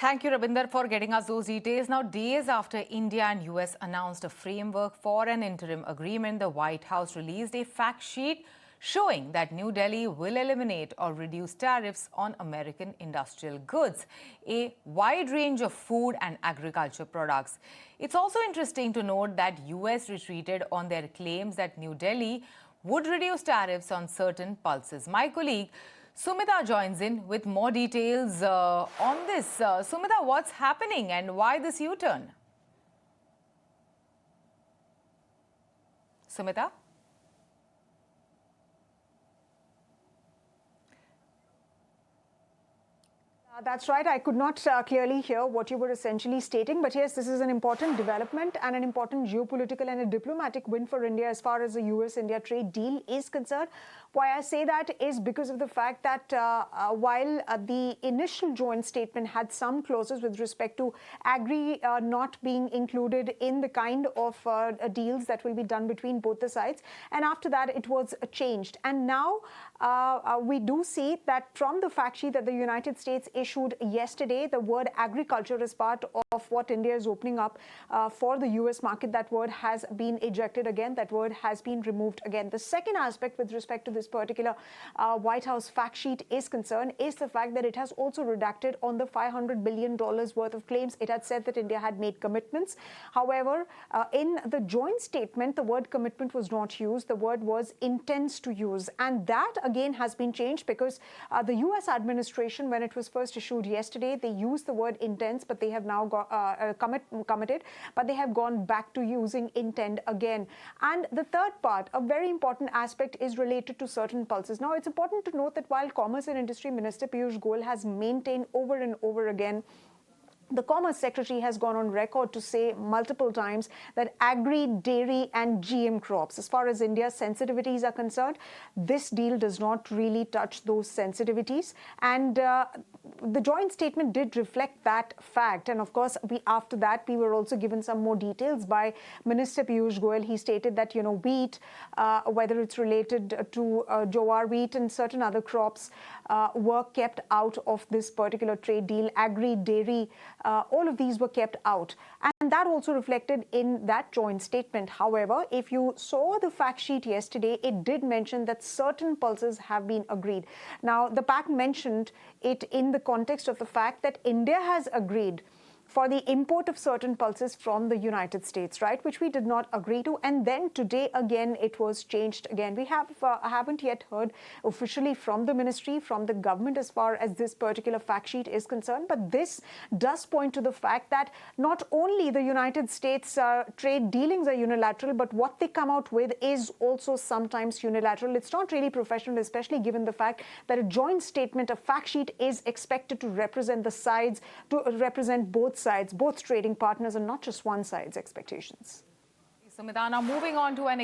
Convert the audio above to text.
Thank you, Rabinder, for getting us those details. Now, days after India and US announced a framework for an interim agreement, the White House released a fact sheet showing that New Delhi will eliminate or reduce tariffs on American industrial goods, a wide range of food and agriculture products. It's also interesting to note that US retreated on their claims that New Delhi would reduce tariffs on certain pulses. My colleague Sumita joins in with more details on this. Sumita, what's happening and why this U-turn? Sumita? That's right. I could not clearly hear what you were essentially stating. But yes, this is an important development and an important geopolitical and a diplomatic win for India as far as the US-India trade deal is concerned. Why I say that is because of the fact that while the initial joint statement had some clauses with respect to Agri not being included in the kind of deals that will be done between both the sides, and after that it was changed. And now we do see that from the fact sheet that the United States issued yesterday, the word agriculture is part of what India is opening up for the US market. That word has been ejected again. That word has been removed again. The second aspect with respect to this particular White House fact sheet is concerned is the fact that it has also redacted on the $500 billion worth of claims. It had said that India had made commitments. However, in the joint statement, the word commitment was not used. The word was intends to use. And that again has been changed because the US administration, when it was first issued yesterday, they used the word intends, but they have now committed, but they have gone back to using intent again. And the third part, a very important aspect, is related to certain pulses. Now, it's important to note that while Commerce and Industry Minister Piyush Goyal has maintained over and over again, the Commerce Secretary has gone on record to say multiple times that Agri, dairy and GM crops, as far as India's sensitivities are concerned, this deal does not really touch those sensitivities. And the joint statement did reflect that fact. And of course, after that, we were also given some more details by Minister Piyush Goyal. He stated that, wheat, whether it's related to jowar wheat and certain other crops, were kept out of this particular trade deal. Agri, dairy, all of these were kept out. And that also reflected in that joint statement. However, if you saw the fact sheet yesterday, it did mention that certain pulses have been agreed. Now, the pact mentioned it in the context of the fact that India has agreed for the import of certain pulses from the United States, right, which we did not agree to. And then today, again, it was changed again. We haven't yet heard officially from the ministry, from the government, as far as this particular fact sheet is concerned. But this does point to the fact that not only the United States trade dealings are unilateral, but what they come out with is also sometimes unilateral. It's not really professional, especially given the fact that a joint statement, a fact sheet, is expected to represent the sides, to represent both sides, both trading partners, and not just one side's expectations. Sumita, now moving on to an